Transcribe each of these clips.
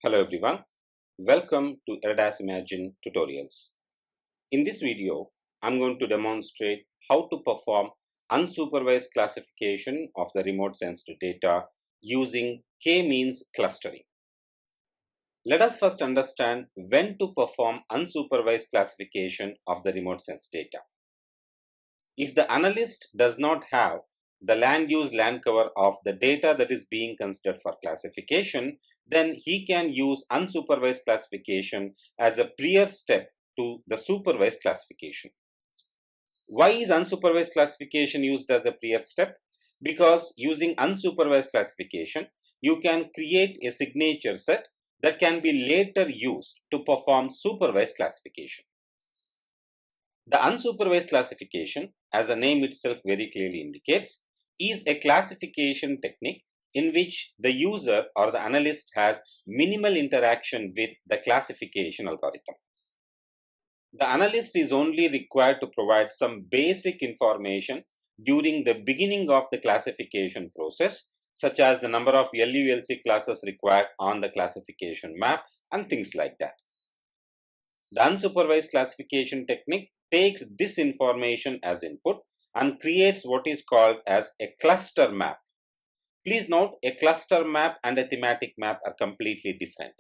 Hello everyone, welcome to Erdas Imagine tutorials. In this video, I'm going to demonstrate how to perform unsupervised classification of the remote sensed data using k-means clustering. Let us first understand when to perform unsupervised classification of the remote sensed data. If the analyst does not have the land use land cover of the data that is being considered for classification, then he can use unsupervised classification as a prior step to the supervised classification. Why is unsupervised classification used as a prior step? Because using unsupervised classification, you can create a signature set that can be later used to perform supervised classification. The unsupervised classification, as the name itself very clearly indicates, is a classification technique in which the user or the analyst has minimal interaction with the classification algorithm. The analyst is only required to provide some basic information during the beginning of the classification process, such as the number of LULC classes required on the classification map and things like that. The unsupervised classification technique takes this information as input and creates what is called as a cluster map. Please note, a cluster map and a thematic map are completely different.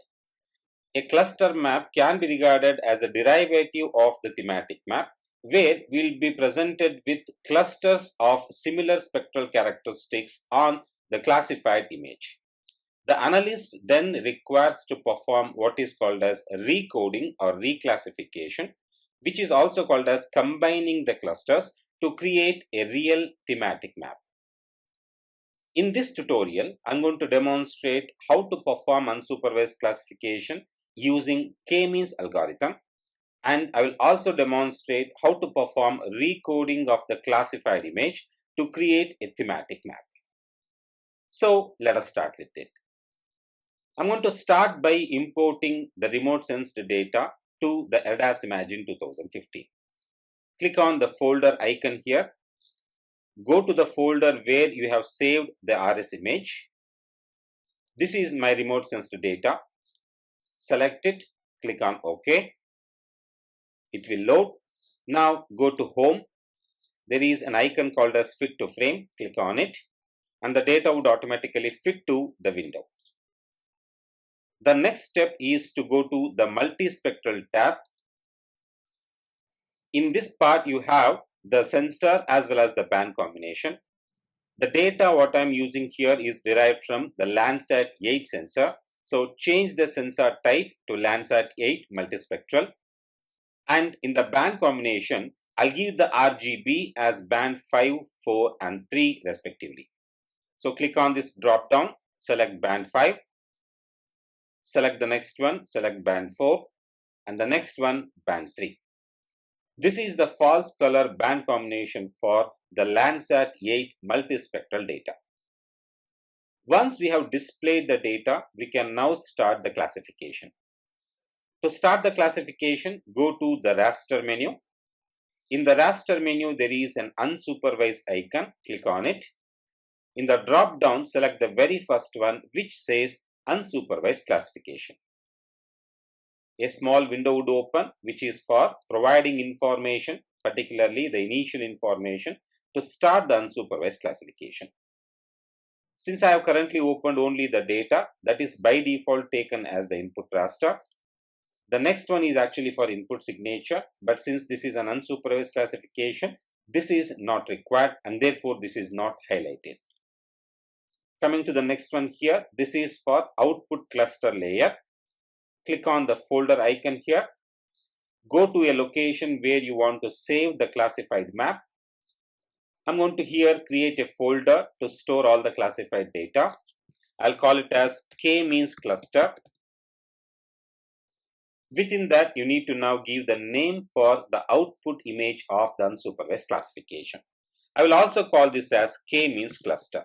A cluster map can be regarded as a derivative of the thematic map, where we will be presented with clusters of similar spectral characteristics on the classified image. The analyst then requires to perform what is called as recoding or reclassification, which is also called as combining the clusters to create a real thematic map. In this tutorial, I'm going to demonstrate how to perform unsupervised classification using k-means algorithm, and I will also demonstrate how to perform recoding of the classified image to create a thematic map. So let us start with it. I'm going to start by importing the remote sensed data to the Erdas Imagine 2015. Click on the folder icon here. Go to the folder where you have saved the RS image. This is my remote sensed data. Select it, click on OK. It will load. Now go to Home. There is an icon called as Fit to Frame. Click on it, and the data would automatically fit to the window. The next step is to go to the multispectral tab. In this part, you have the sensor as well as the band combination. The data what I am using here is derived from the Landsat 8 sensor. So change the sensor type to Landsat 8 multispectral. And in the band combination, I'll give the RGB as band 5, 4 and 3 respectively. So click on this drop down, select band 5. Select the next one, select band 4, and the next one, band 3. This is the false color band combination for the Landsat 8 multispectral data. Once we have displayed the data, we can now start the classification. To start the classification, go to the raster menu. In the raster menu, there is an unsupervised icon. Click on it. In the drop down, select the very first one, which says unsupervised classification. A small window would open, which is for providing information, particularly the initial information, to start the unsupervised classification. Since I have currently opened only the data, that is by default taken as the input raster. The next one is actually for input signature, but since this is an unsupervised classification, this is not required and therefore this is not highlighted. Coming to the next one here, this is for output cluster layer. Click on the folder icon here. Go to a location where you want to save the classified map. I'm going to here create a folder to store all the classified data. I'll call it as k-means cluster. Within that, you need to now give the name for the output image of the unsupervised classification. I will also call this as k-means cluster.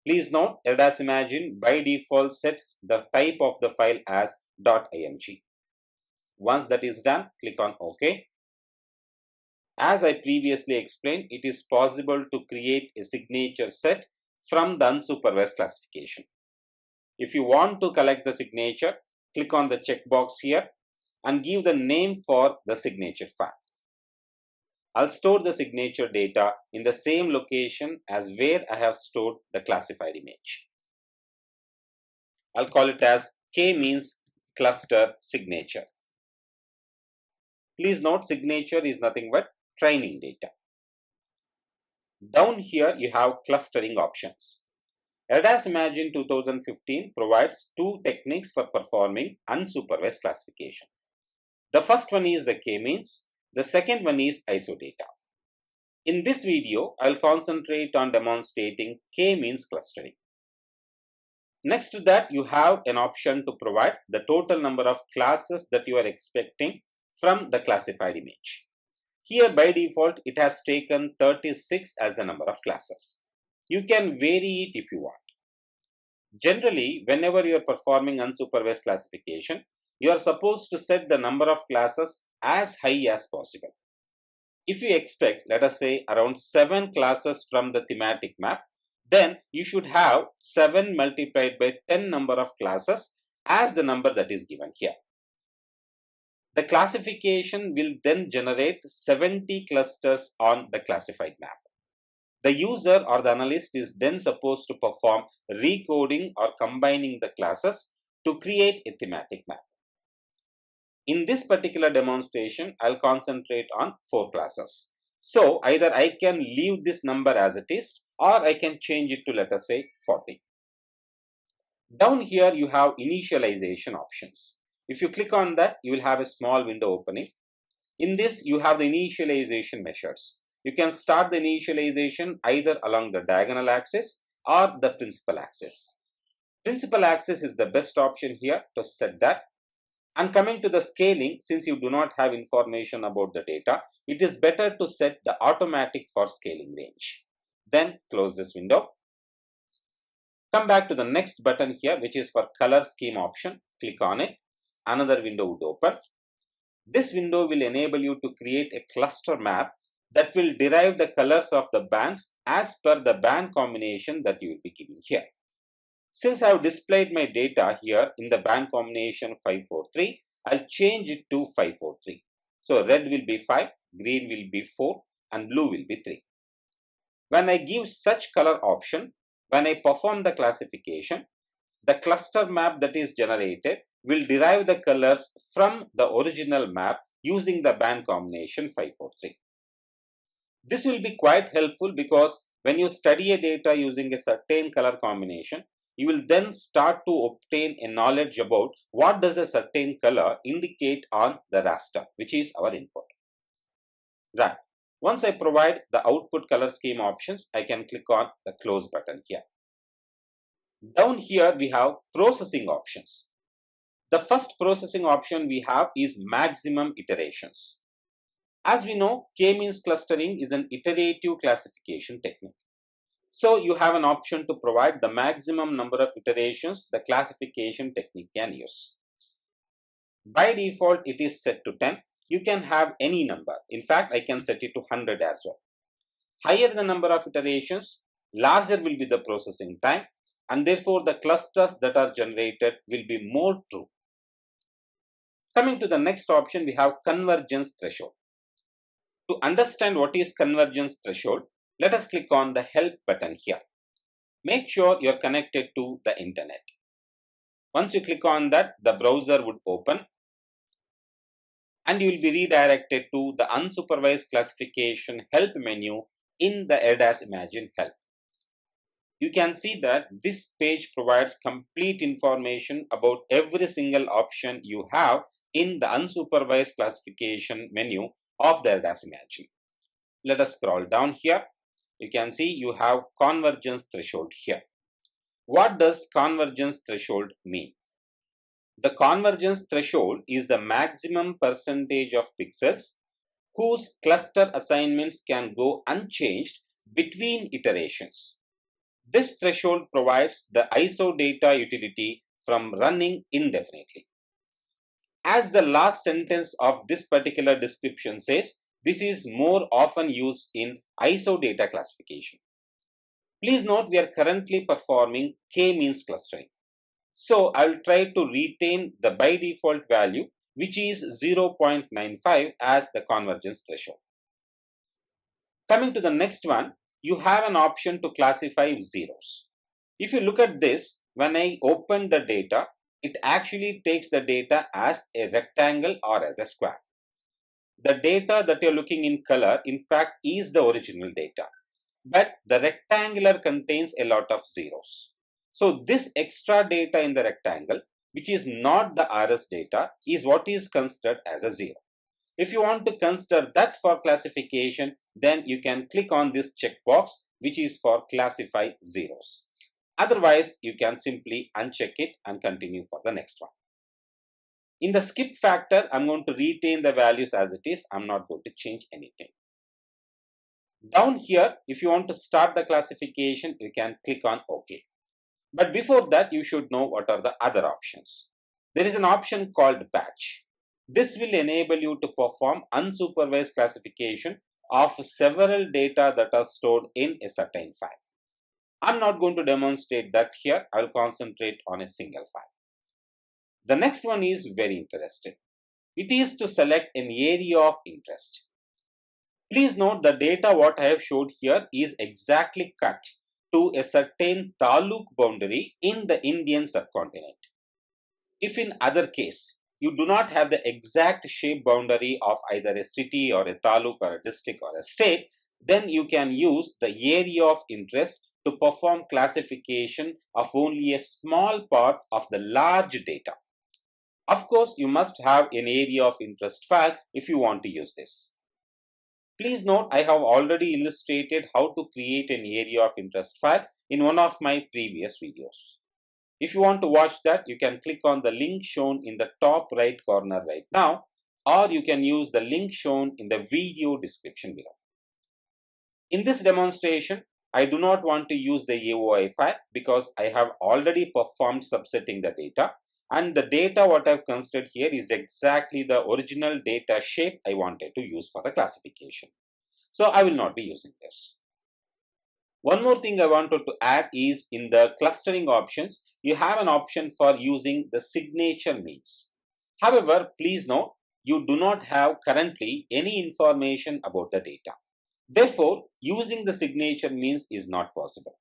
Please note, Erdas Imagine by default sets the type of the file as .img. Once that is done, click on OK. As I previously explained, it is possible to create a signature set from the unsupervised classification. If you want to collect the signature, click on the checkbox here and give the name for the signature file. I'll store the signature data in the same location as where I have stored the classified image. I'll call it as k-means cluster signature. Please note, signature is nothing but training data. Down here you have clustering options. Erdas Imagine 2015 provides two techniques for performing unsupervised classification. The first one is the k-means, the second one is ISO data. In this video, I'll concentrate on demonstrating k-means clustering. Next to that, you have an option to provide the total number of classes that you are expecting from the classified image. Here by default, it has taken 36 as the number of classes. You can vary it if you want. Generally, whenever you are performing unsupervised classification, you are supposed to set the number of classes as high as possible. If you expect, let us say, around 7 classes from the thematic map, then you should have 7 multiplied by 10 number of classes as the number that is given here. The classification will then generate 70 clusters on the classified map. The user or the analyst is then supposed to perform recoding or combining the classes to create a thematic map. In this particular demonstration, I'll concentrate on 4 classes. So either I can leave this number as it is, or I can change it to, let us say, 40. Down here you have initialization options. If you click on that, you will have a small window opening. In this, you have the initialization measures. You can start the initialization either along the diagonal axis or the principal axis. Principal axis is the best option here to set that. And coming to the scaling, since you do not have information about the data, it is better to set the automatic for scaling range. Then close this window. Come back to the next button here, which is for color scheme option. Click on it. Another window would open. This window will enable you to create a cluster map that will derive the colors of the bands as per the band combination that you will be given here. Since I have displayed my data here in the band combination 543, I'll change it to 543. So red will be 5, green will be 4, and blue will be 3. When I give such color option, when I perform the classification, the cluster map that is generated will derive the colors from the original map using the band combination 543. This will be quite helpful because when you study a data using a certain color combination, you will then start to obtain a knowledge about what does a certain color indicate on the raster, which is our input. Right. Once I provide the output color scheme options, I can click on the close button here. Down here we have processing options. The first processing option we have is maximum iterations. As we know, k-means clustering is an iterative classification technique. So you have an option to provide the maximum number of iterations the classification technique can use. By default, it is set to 10. You can have any number. In fact, I can set it to 100 as well. Higher the number of iterations, larger will be the processing time, and therefore the clusters that are generated will be more true. Coming to the next option, we have convergence threshold. To understand what is convergence threshold, let us click on the help button here. Make sure you are connected to the internet. Once you click on that, the browser would open and you will be redirected to the unsupervised classification help menu in the Erdas Imagine help. You can see that this page provides complete information about every single option you have in the unsupervised classification menu of the Erdas Imagine. Let us scroll down here. You can see you have convergence threshold here. What does convergence threshold mean? The convergence threshold is the maximum percentage of pixels whose cluster assignments can go unchanged between iterations. This threshold provides the ISO data utility from running indefinitely. As the last sentence of this particular description says, this is more often used in ISO data classification. Please note we are currently performing k-means clustering. So I'll try to retain the by default value, which is 0.95 as the convergence threshold. Coming to the next one, you have an option to classify zeros. If you look at this, when I open the data, it actually takes the data as a rectangle or as a square. The data that you're looking in color, in fact, is the original data, but the rectangular contains a lot of zeros. So this extra data in the rectangle, which is not the RS data, is what is considered as a zero. If you want to consider that for classification, then you can click on this checkbox, which is for classify zeros. Otherwise, you can simply uncheck it and continue for the next one. In the skip factor, I'm going to retain the values as it is. I'm not going to change anything. Down here, if you want to start the classification, you can click on OK. But before that, you should know what are the other options. There is an option called batch. This will enable you to perform unsupervised classification of several data that are stored in a certain file. I'm not going to demonstrate that here. I'll concentrate on a single file. The next one is very interesting. It is to select an area of interest. Please note the data what I have showed here is exactly cut to a certain taluk boundary in the Indian subcontinent. If in other case, you do not have the exact shape boundary of either a city or a taluk or a district or a state, then you can use the area of interest to perform classification of only a small part of the large data. Of course, you must have an area of interest file if you want to use this. Please note, I have already illustrated how to create an area of interest file in one of my previous videos. If you want to watch that, you can click on the link shown in the top right corner right now, or you can use the link shown in the video description below. In this demonstration, I do not want to use the AOI file because I have already performed subsetting the data, and the data what I've considered here is exactly the original data shape I wanted to use for the classification. So I will not be using this. One more thing I wanted to add is in the clustering options, you have an option for using the signature means. However, please note, you do not have currently any information about the data. Therefore, using the signature means is not possible.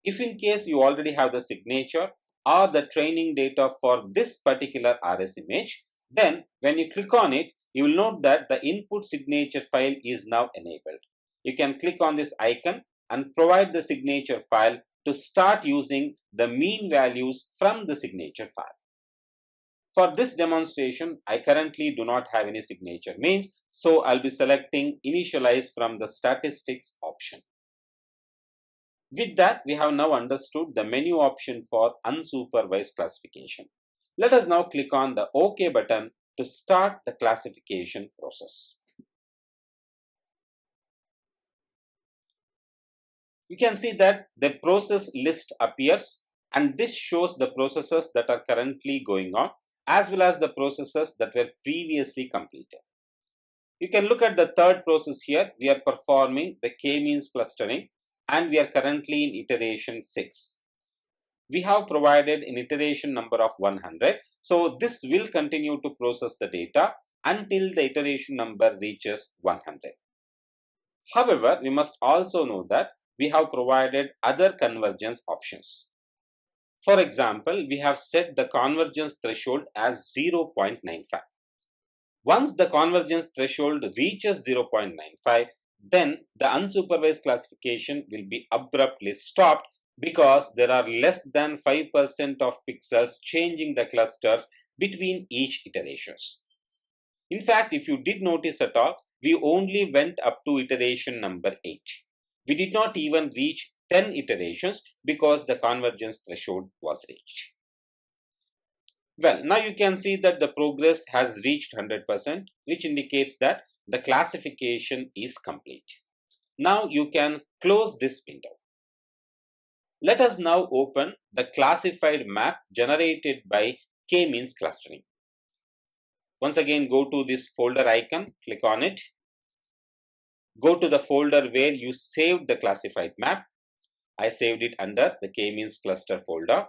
If in case you already have the signature or the training data for this particular RS image, then when you click on it, you will note that the input signature file is now enabled. You can click on this icon and provide the signature file to start using the mean values from the signature file. For this demonstration, I currently do not have any signature means, so I'll be selecting initialize from the statistics option. With that, we have now understood the menu option for unsupervised classification. Let us now click on the OK button to start the classification process. You can see that the process list appears, and this shows the processes that are currently going on as well as the processes that were previously completed. You can look at the third process here. We are performing the k-means clustering and we are currently in iteration 6. We have provided an iteration number of 100. So this will continue to process the data until the iteration number reaches 100. However, we must also know that we have provided other convergence options. For example, we have set the convergence threshold as 0.95. Once the convergence threshold reaches 0.95, then the unsupervised classification will be abruptly stopped because there are less than 5% of pixels changing the clusters between each iterations. In fact, if you did notice at all, we only went up to iteration number 8. We did not even reach 10 iterations because the convergence threshold was reached. Well, now you can see that the progress has reached 100%, which indicates that the classification is complete. Now you can close this window. Let us now open the classified map generated by k-means clustering. Once again, go to this folder icon, click on it. Go to the folder where you saved the classified map. I saved it under the k-means cluster folder.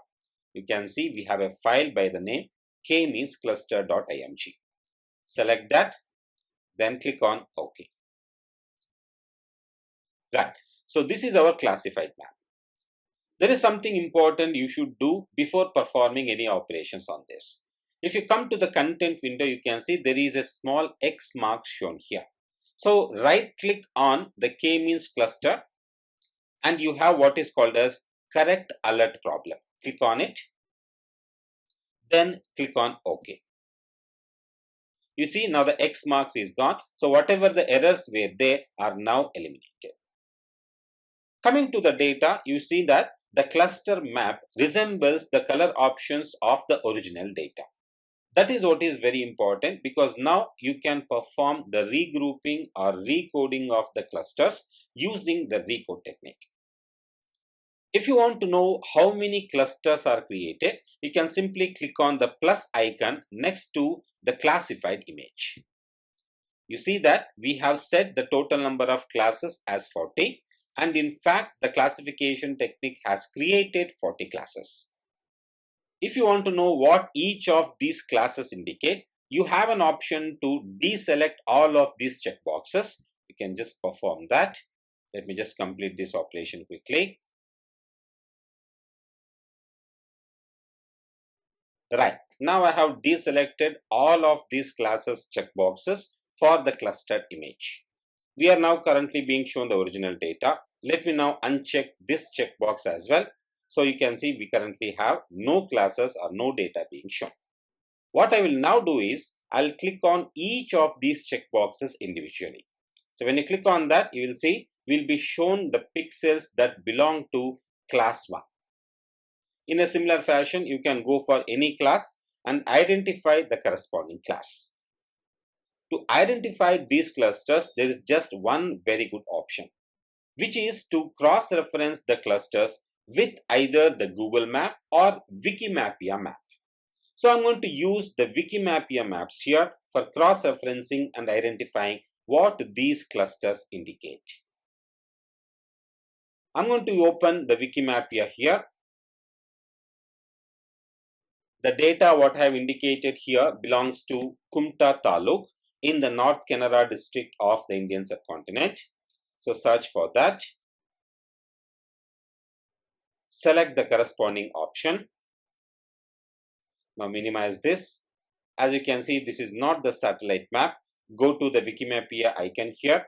you can see we have a file by the name k-means cluster.img. Select that, then click on OK. Right. So this is our classified map. There is something important you should do before performing any operations on this. If you come to the content window, you can see there is a small X mark shown here. So right click on the k-means cluster and you have what is called as correct alert problem. Click on it, then click on OK. You see now the X marks is gone. So whatever the errors were there are now eliminated. Coming to the data, you see that the cluster map resembles the color options of the original data. That is what is very important, because now you can perform the regrouping or recoding of the clusters using the recode technique. If you want to know how many clusters are created, you can simply click on the plus icon next to the classified image. You see that we have set the total number of classes as 40, and in fact the classification technique has created 40 classes. If you want to know what each of these classes indicate, you have an option to deselect all of these checkboxes. You can just perform that. Let me just complete this operation quickly. Right, now I have deselected all of these classes checkboxes for the clustered image. We are now currently being shown the original data. Let me now uncheck this checkbox as well. So you can see we currently have no classes or no data being shown. What I will now do is I'll click on each of these checkboxes individually. So when you click on that, you will see we'll be shown the pixels that belong to class 1. In a similar fashion, you can go for any class and identify the corresponding class. To identify these clusters, there is just one very good option, which is to cross-reference the clusters with either the Google map or Wikimapia map. So I'm going to use the Wikimapia maps here for cross-referencing and identifying what these clusters indicate. I'm going to open the Wikimapia here. The data what I have indicated here belongs to Kumta Taluk in the North Canara district of the Indian subcontinent. So search for that. Select the corresponding option. Now minimize this. As you can see, this is not the satellite map. Go to the Wikimapia icon here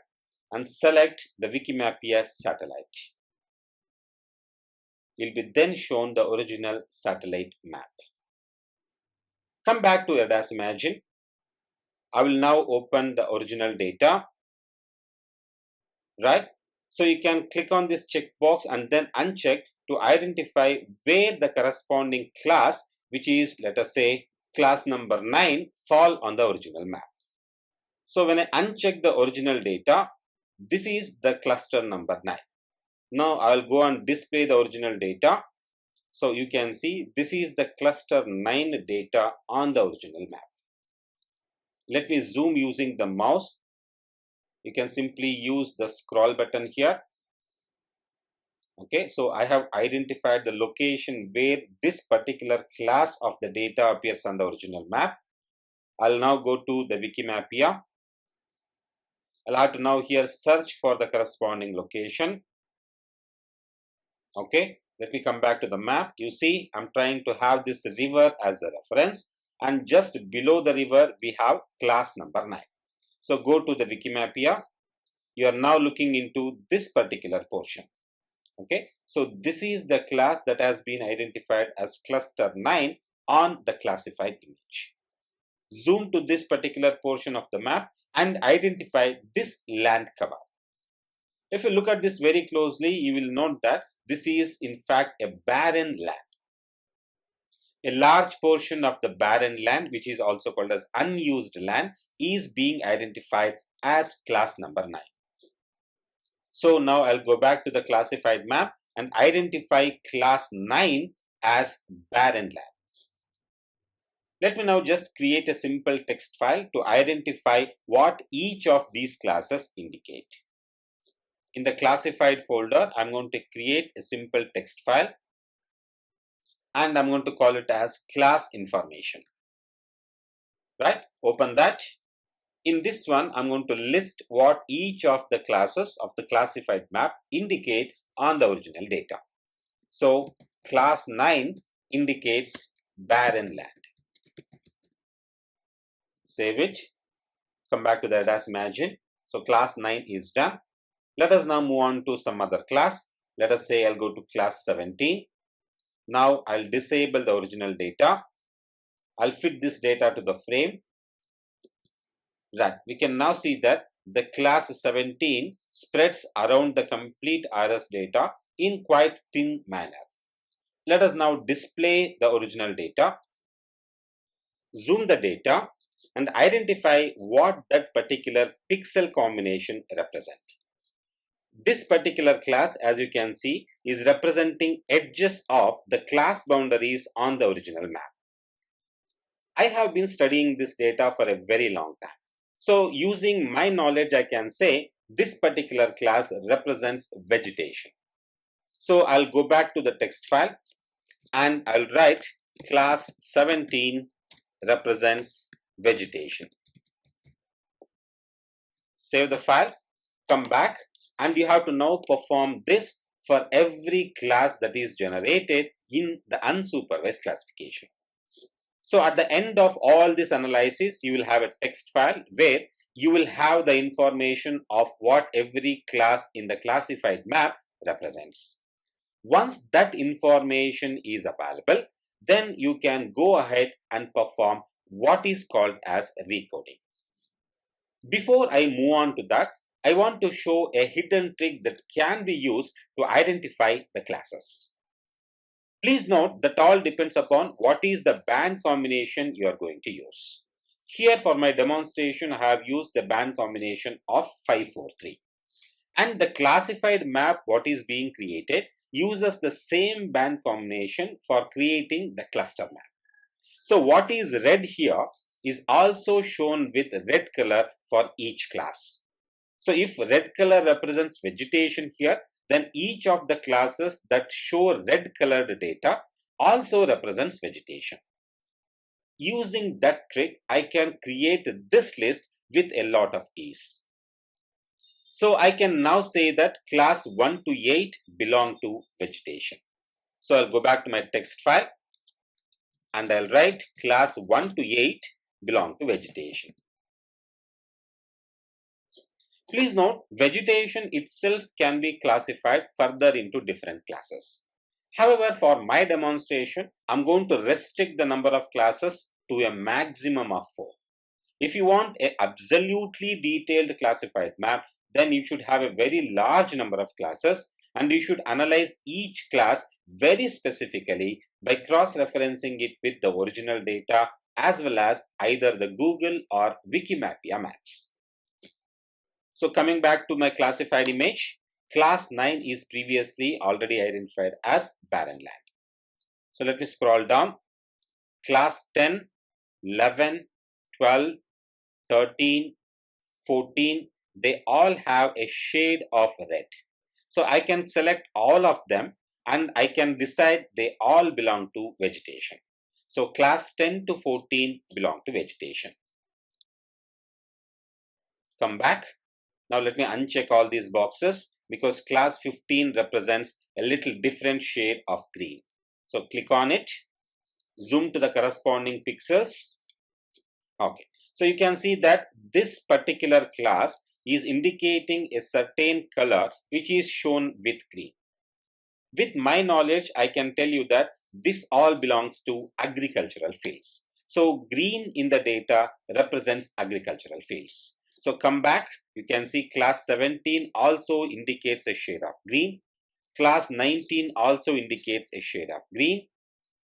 and select the Wikimapia satellite. You'll be then shown the original satellite map. Come back to Erdas Imagine. I will now open the original data. Right? So you can click on this checkbox and then uncheck to identify where the corresponding class, which is, let us say, class number 9, fall on the original map. So when I uncheck the original data, this is the cluster number 9. Now I will go and display the original data. So you can see this is the cluster 9 data on the original map. Let me zoom using the mouse. You can simply use the scroll button here. Okay, so I have identified the location where this particular class of the data appears on the original map. I'll now go to the Wikimapia. I'll have to now here search for the corresponding location. Okay, let me come back to the map. You see, I'm trying to have this river as a reference, and just below the river we have class number 9. So go to the Wikimapia. You are now looking into this particular portion. Okay, so this is the class that has been identified as cluster 9 on the classified image. Zoom to this particular portion of the map and identify this land cover. If you look at this very closely, you will note that this is in fact a barren land. A large portion of the barren land, which is also called as unused land, is being identified as class number 9. So now I'll go back to the classified map and identify class 9 as barren land. Let me now just create a simple text file to identify what each of these classes indicate. In the classified folder, I'm going to create a simple text file. and I'm going to call it as class information. Right? Open that. In this one, I'm going to list what each of the classes of the classified map indicate on the original data. So class 9 indicates barren land. Save it. Come back to the Erdas Imagine. So class 9 is done. Let us now move on to some other class. Let us say I'll go to class 17. Now I'll disable the original data. I'll fit this data to the frame. Right. We can now see that the class 17 spreads around the complete Erdas data in quite thin manner. Let us now display the original data, zoom the data, and identify what that particular pixel combination represents. This particular class, as you can see, is representing edges of the class boundaries on the original map. I have been studying this data for a very long time. So using my knowledge, I can say this particular class represents vegetation. So I'll go back to the text file and I'll write class 17 represents vegetation. Save the file, come back, and you have to now perform this for every class that is generated in the unsupervised classification. So at the end of all this analysis, you will have a text file where you will have the information of what every class in the classified map represents. Once that information is available, then you can go ahead and perform what is called as recoding. Before I move on to that, I want to show a hidden trick that can be used to identify the classes. Please note that all depends upon what is the band combination you are going to use. Here for my demonstration, I have used the band combination of 543. And the classified map what is being created uses the same band combination for creating the cluster map. So what is red here is also shown with red color for each class. So if red color represents vegetation here, then each of the classes that show red colored data also represents vegetation. Using that trick, I can create this list with a lot of ease. So I can now say that class 1 to 8 belong to vegetation. So I'll go back to my text file and I'll write class 1 to 8 belong to vegetation. Please note, vegetation itself can be classified further into different classes. However, for my demonstration, I'm going to restrict the number of classes to a maximum of 4. If you want an absolutely detailed classified map, then you should have a very large number of classes and you should analyze each class very specifically by cross-referencing it with the original data as well as either the Google or Wikimapia maps. So coming back to my classified image, class 9 is previously already identified as barren land. So let me scroll down. Class 10, 11, 12, 13, 14, they all have a shade of red. So I can select all of them and I can decide they all belong to vegetation. So class 10 to 14 belong to vegetation. Come back. Now let me uncheck all these boxes because class 15 represents a little different shade of green. So click on it, zoom to the corresponding pixels. Okay, so you can see that this particular class is indicating a certain color which is shown with green. With my knowledge, I can tell you that this all belongs to agricultural fields. So green in the data represents agricultural fields. So come back, you can see class 17 also indicates a shade of green. Class 19 also indicates a shade of green.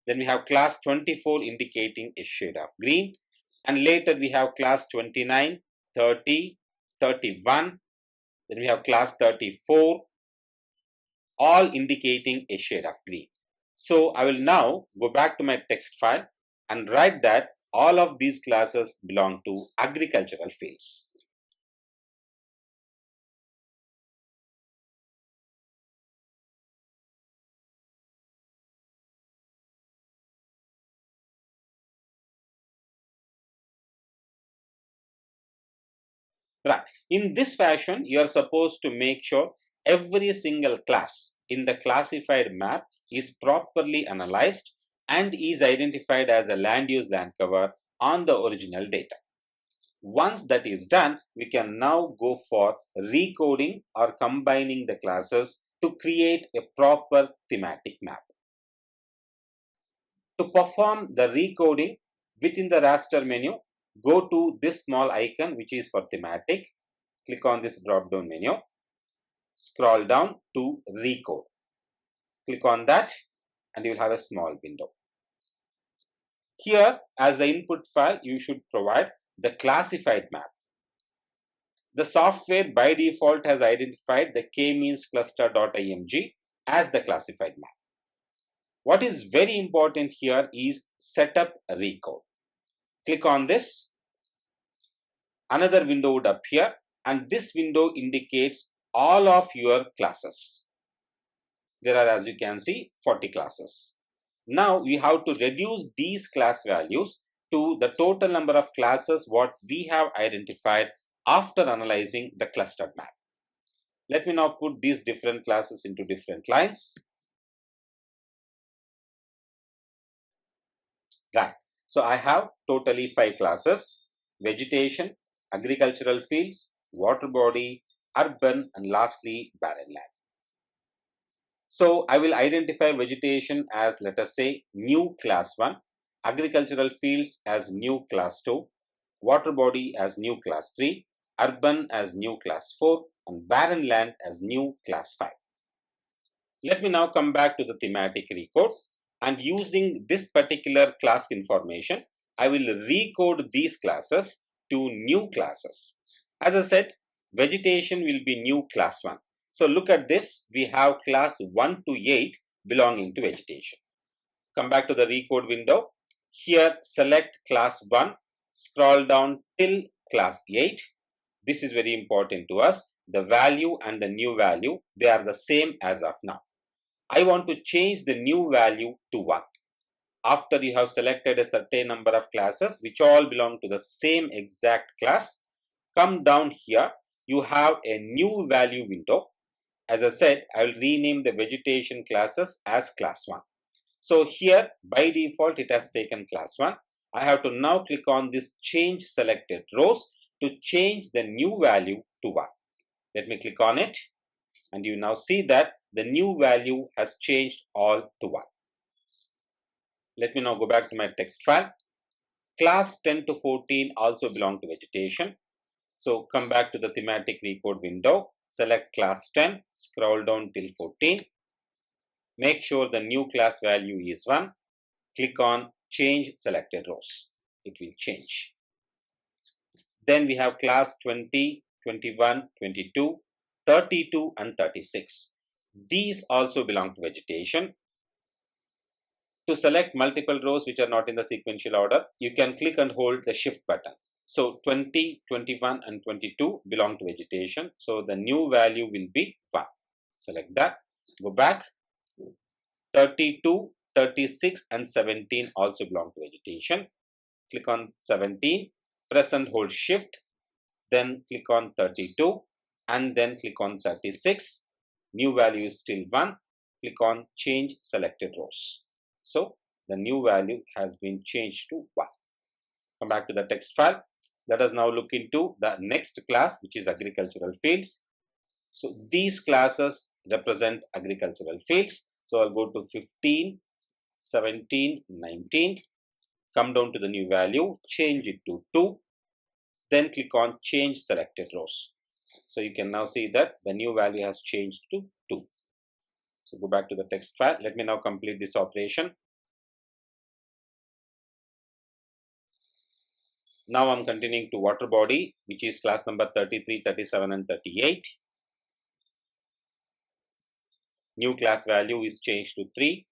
Then we have class 24 indicating a shade of green. And later we have class 29, 30, 31. Then we have class 34, all indicating a shade of green. So I will now go back to my text file and write that all of these classes belong to agricultural fields. Right. In this fashion, you are supposed to make sure every single class in the classified map is properly analyzed and is identified as a land use land cover on the original data. Once that is done, we can now go for recoding or combining the classes to create a proper thematic map. To perform the recoding within the raster menu, go to this small icon which is for thematic. Click on this drop down menu. Scroll down to recode. Click on that and you will have a small window. Here, as the input file, you should provide the classified map. The software by default has identified the k-means cluster.img as the classified map. What is very important here is setup recode. Click on this. Another window would appear, and this window indicates all of your classes. There are, as you can see, 40 classes. Now we have to reduce these class values to the total number of classes what we have identified after analyzing the clustered map. Let me now put these different classes into different lines. Right. So I have totally 5 classes: vegetation, agricultural fields, water body, urban, and lastly barren land. So I will identify vegetation as, let us say, new class 1, agricultural fields as new class 2, water body as new class 3, urban as new class 4, and barren land as new class 5. Let me now come back to the thematic recode, and using this particular class information, I will recode these classes to new classes. As I said, vegetation will be new class 1. So look at this, we have class 1 to 8 belonging to vegetation. Come back to the recode window. Here select class 1, scroll down till class 8. This is very important to us. The value and the new value, they are the same as of now. I want to change the new value to 1. After you have selected a certain number of classes which all belong to the same exact class, come down here, you have a new value window. As I said, I will rename the vegetation classes as class 1. So here by default it has taken class 1. I have to now click on this change selected rows to change the new value to 1. Let me click on it and you now see that the new value has changed all to 1. Let me now go back to my text file. Class 10 to 14 also belong to vegetation. So come back to the thematic recode window, select class 10, scroll down till 14. Make sure the new class value is 1. Click on change selected rows. It will change. Then we have class 20, 21, 22, 32 and 36. These also belong to vegetation. To select multiple rows which are not in the sequential order, you can click and hold the shift button. So 20, 21 and 22 belong to vegetation. So the new value will be 1. Select that. Go back. 32, 36 and 17 also belong to vegetation. Click on 17. Press and hold shift. Then click on 32 and then click on 36. New value is still 1. Click on change selected rows. So the new value has been changed to 1. Come back to the text file. Let us now look into the next class, which is agricultural fields. So these classes represent agricultural fields. So I'll go to 15, 17, 19. Come down to the new value, change it to 2. Then click on change selected rows. So you can now see that the new value has changed to 2. So go back to the text file. Let me now complete this operation. Now I'm continuing to water body, which is class number 33, 37 and 38. New class value is changed to 3.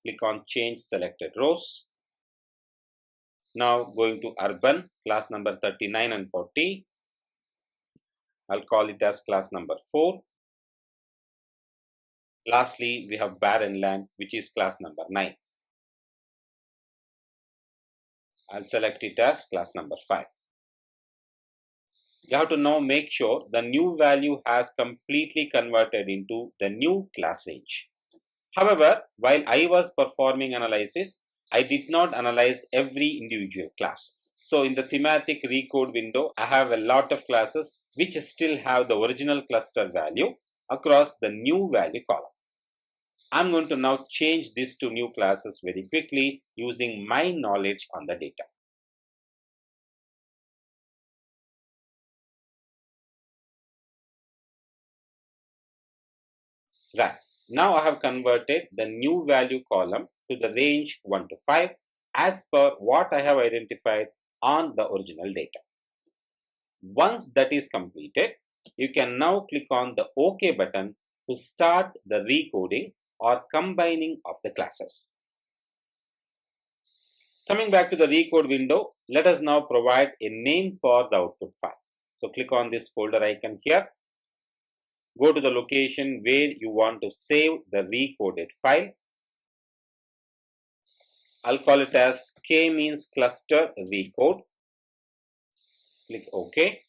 Click on change selected rows. Now going to urban, class number 39 and 40. I'll call it as class number 4. Lastly, we have barren land, which is class number 9. I'll select it as class number 5. you have to now make sure the new value has completely converted into the new class range. However, while I was performing analysis, I did not analyze every individual class. So in the thematic recode window, I have a lot of classes which still have the original cluster value across the new value column. I'm going to now change this to new classes very quickly using my knowledge on the data. Right. Now I have converted the new value column to the range 1 to 5 as per what I have identified on the original data. Once that is completed, you can now click on the OK button to start the recoding or combining of the classes. Coming back to the recode window, let us now provide a name for the output file. So click on this folder icon here. Go to the location where you want to save the recoded file. I'll call it as k-means cluster recode. Click OK.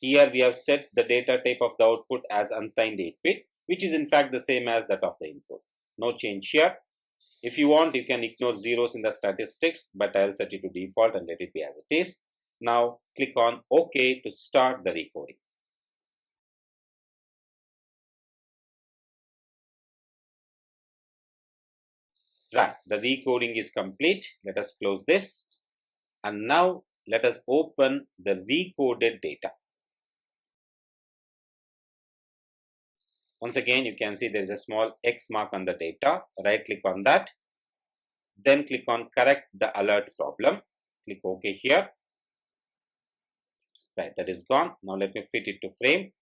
Here we have set the data type of the output as unsigned 8-bit, which is in fact the same as that of the input. No change here. If you want, you can ignore zeros in the statistics, but I'll set it to default and let it be as it is. Now click on OK to start the recoding. Right, the recoding is complete. Let us close this. And now let us open the recoded data. Once again, you can see there is a small X mark on the data. Right click on that. Then click on correct the alert problem. Click OK here. Right, that is gone. Now let me fit it to frame.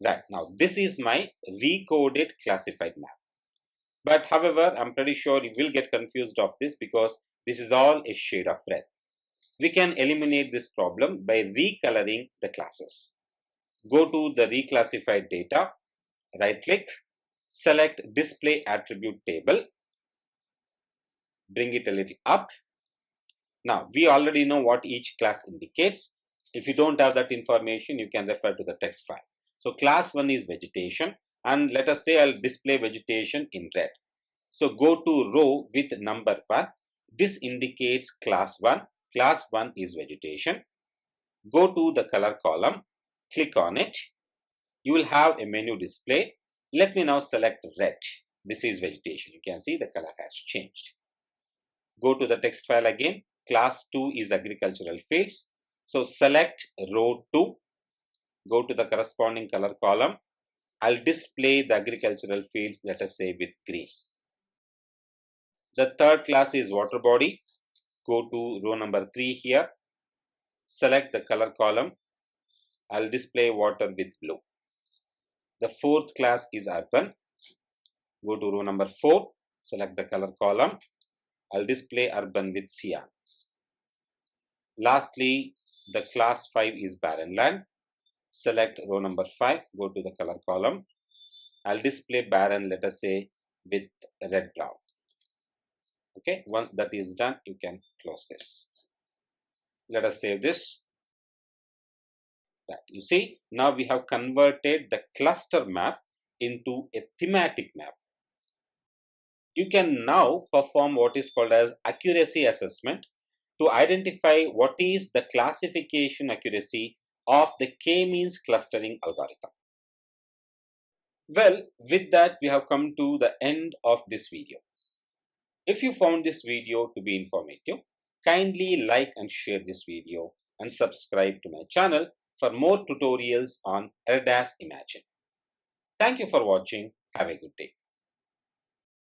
Right, now this is my recoded classified map. But however, I'm pretty sure you will get confused of this because this is all a shade of red. We can eliminate this problem by recoloring the classes. Go to the reclassified data, right click, select display attribute table, bring it a little up. Now we already know what each class indicates. If you don't have that information, you can refer to the text file. So class 1 is vegetation, and let us say I'll display vegetation in red. So go to row with number 1. This indicates class 1. Class 1 is vegetation. Go to the color column, click on it. You will have a menu display. Let me now select red. This is vegetation. You can see the color has changed. Go to the text file again. Class 2 is agricultural fields. So select row 2. Go to the corresponding color column. I'll display the agricultural fields, let us say with green. The third class is water body. Go to row number 3 here. Select the color column. I'll display water with blue. The fourth class is urban. Go to row number 4. Select the color column. I'll display urban with cyan. Lastly, the class 5 is barren land. Select row number 5. Go to the color column. I'll display barren, let us say, with red brown. Okay, once that is done, you can close this. Let us save this. Right. You see, now we have converted the cluster map into a thematic map. You can now perform what is called as accuracy assessment to identify what is the classification accuracy of the k-means clustering algorithm. Well, with that, we have come to the end of this video. If you found this video to be informative, kindly like and share this video and subscribe to my channel for more tutorials on Erdas Imagine. Thank you for watching. Have a good day.